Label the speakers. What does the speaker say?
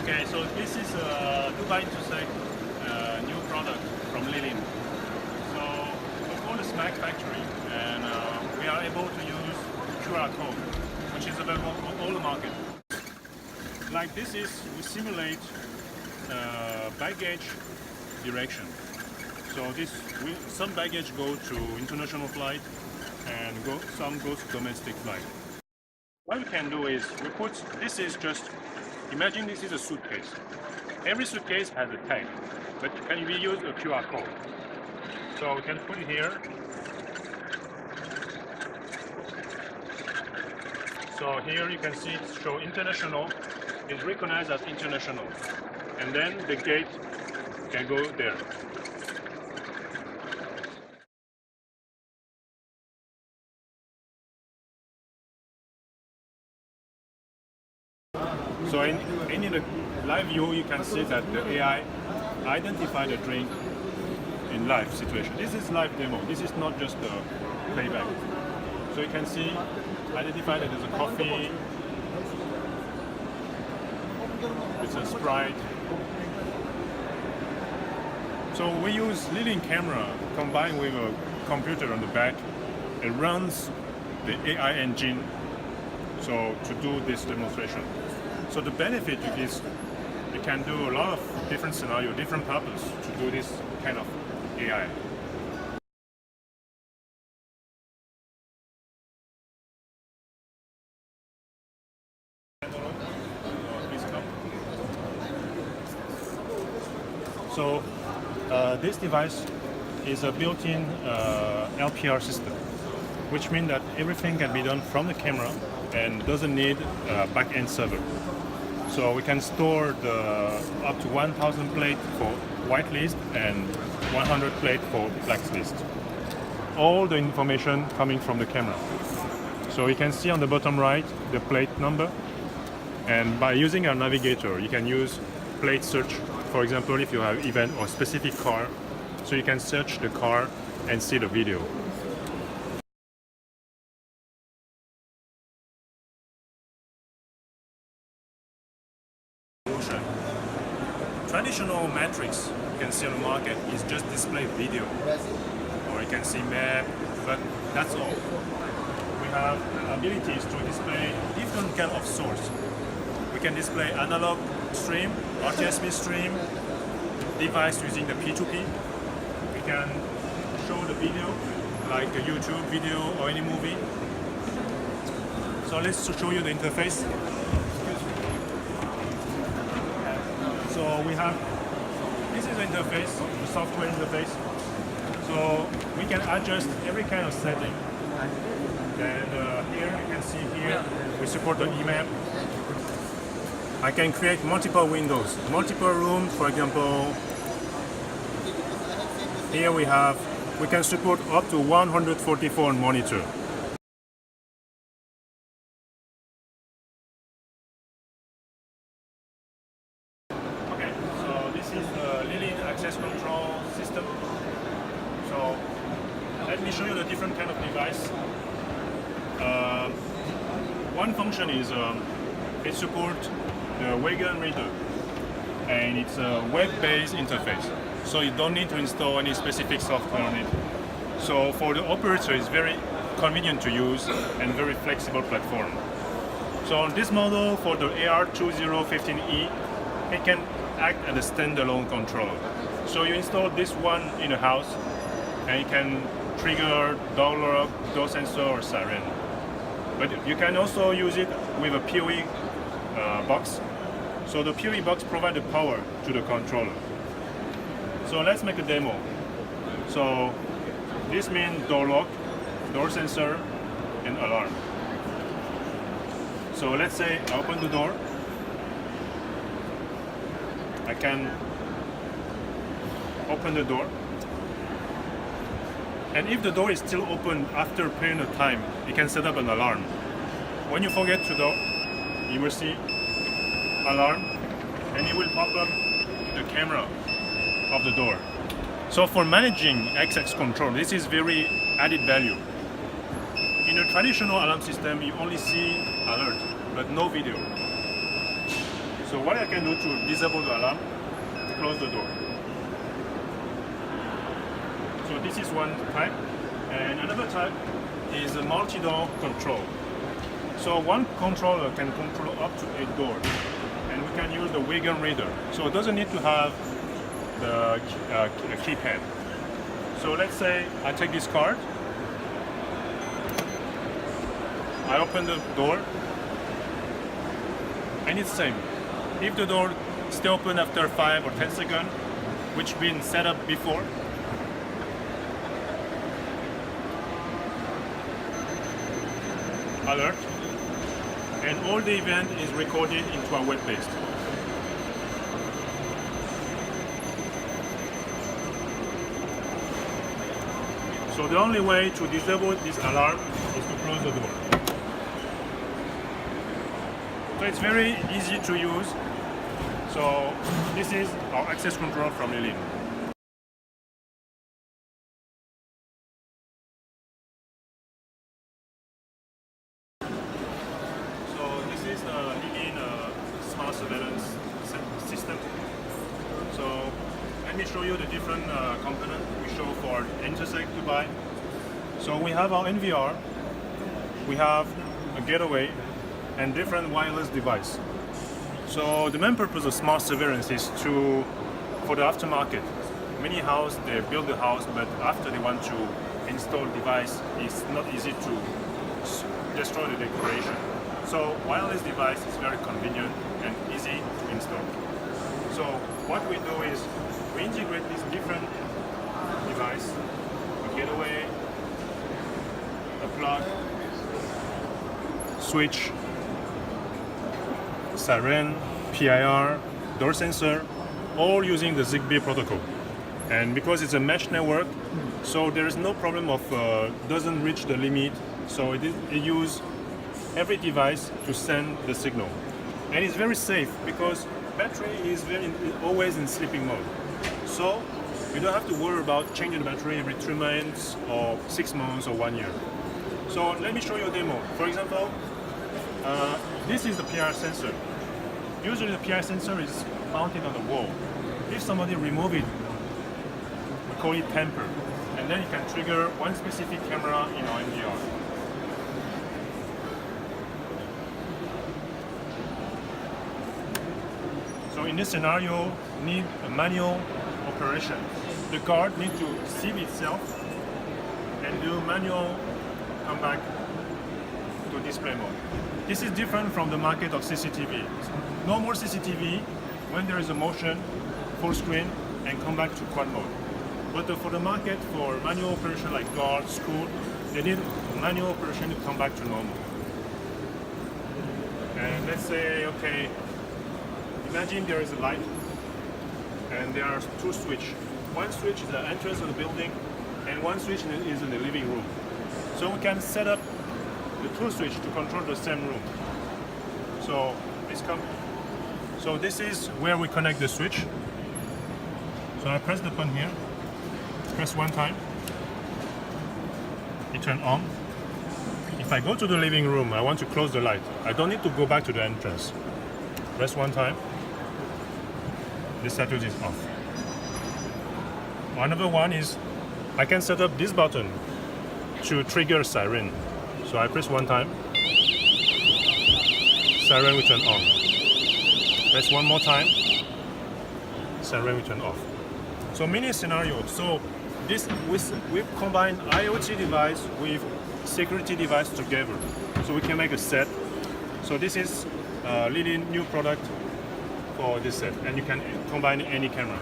Speaker 1: Okay, so this is a Dubai intersec new product from LILIN. So we call the SMAC factory, and we are able to use QR code, which is available on all the market. Like this is, we simulate baggage direction. So some baggage go to international flight, and some goes to domestic flight. What we can do is this is just, imagine this is a suitcase. Every suitcase has a tag, but can we use a QR code? So we can put it here. So here you can see it show international, it's recognized as international. And then the gate can go there. So in the live view, you can see that the AI identified a drink in live situation. This is live demo. This is not just a playback. So you can see identified that there's a coffee, it's a Sprite. So we use LILIN camera combined with a computer on the back. It runs the AI engine so to do this demonstration. So the benefit is you can do a lot of different scenario, different purpose to do this kind of AI. So this device is a built-in LPR system, which means that everything can be done from the camera and doesn't need a back-end server. So we can store up to 1,000 plate for whitelist and 100 plate for blacklist. All the information coming from the camera. So you can see on the bottom right the plate number, and by using our navigator you can use plate search. For example, if you have event or specific car, so you can search the car and see the video. Traditional metrics you can see on the market is just display video, or you can see map, but that's all. We have abilities to display different kind of source. We can display analog stream, RTSP stream, device using the P2P. We can show the video, like a YouTube video or any movie. So let's show you the interface. So we have, this is the interface, the software interface. So we can adjust every kind of setting. And here you can see here, we support the EMAP. I can create multiple windows, multiple rooms. For example, here we can support up to 144 monitor. Okay, so this is the LILIN access control system. So let me show you the different kind of device. One function is it supports the wagon reader, and it's a web-based interface, so you don't need to install any specific software on it. So for the operator, it's very convenient to use and very flexible platform. So on this model, for the AR2015E, it can act as a standalone controller. So you install this one in a house, and it can trigger door lock, door sensor, or siren. But you can also use it with a PoE box. So the PoE box provides the power to the controller. So let's make a demo. So this means door lock, door sensor, and alarm. So let's say I open the door. I can open the door. And if the door is still open after a period of time, you can set up an alarm. When you forget to door, you will see alarm, and it will pop up the camera of the door. So for managing access control, this is very added value. In a traditional alarm system, you only see alert, but no video. So So what I can do to disable the alarm, close the door. So this is one type, and another type is a multi-door control. So one controller can control up to 8 doors, and we can use the wagon reader. So it doesn't need to have the keypad. So let's say I take this card, I open the door, and it's the same. If the door stay open after 5 or 10 seconds, which been set up before, alert, and all the event is recorded into our web-based. So the only way to disable this alarm is to close the door. So it's very easy to use. So this is our access control from LILIN. So this is the LILIN smart surveillance system. So let me show you the different components we show for intersec Dubai. So we have our NVR, we have a gateway, and different wireless device. So the main purpose of smart surveillance is for the aftermarket. Many houses, they build the house, but after they want to install device, it's not easy to destroy the decoration. So wireless device is very convenient and easy to install. So what we do is we integrate these different devices, a gateway, a plug, switch, siren, PIR, door sensor, all using the Zigbee protocol. And because it's a mesh network, so there is no problem of doesn't reach the limit. So it uses every device to send the signal. And it's very safe because battery is always in sleeping mode. So you don't have to worry about changing the battery every 3 months or 6 months or 1 year. So let me show you a demo. For example, this is the PIR sensor. Usually the PIR sensor is mounted on the wall. If somebody remove it, we call it tamper. And then you can trigger one specific camera in our NVR. So in this scenario, need a manual operation. The card needs to sieve itself and do manual come back to display mode. This is different from the market of CCTV. Normal CCTV, when there is a motion, full screen, and come back to quad mode. But for the market, for manual operation like guard, school, they need manual operation to come back to normal. And let's say, okay, imagine there is a light, and there are 2 switches. One switch is the entrance of the building, and one switch is in the living room. So we can set up the 2 switches to control the same room. So please come. So this is where we connect the switch. So I press the button here. Press 1 time. It turns on. If I go to the living room, I want to close the light. I don't need to go back to the entrance. Press 1 time. The status is off. Another one is I can set up this button to trigger siren. So I press 1 time. Siren will turn on. Press 1 more time. Siren will turn off. So many scenarios. So this we combine IoT device with security device together. So we can make a set. So this is LILIN new product for this set, and you can combine any camera.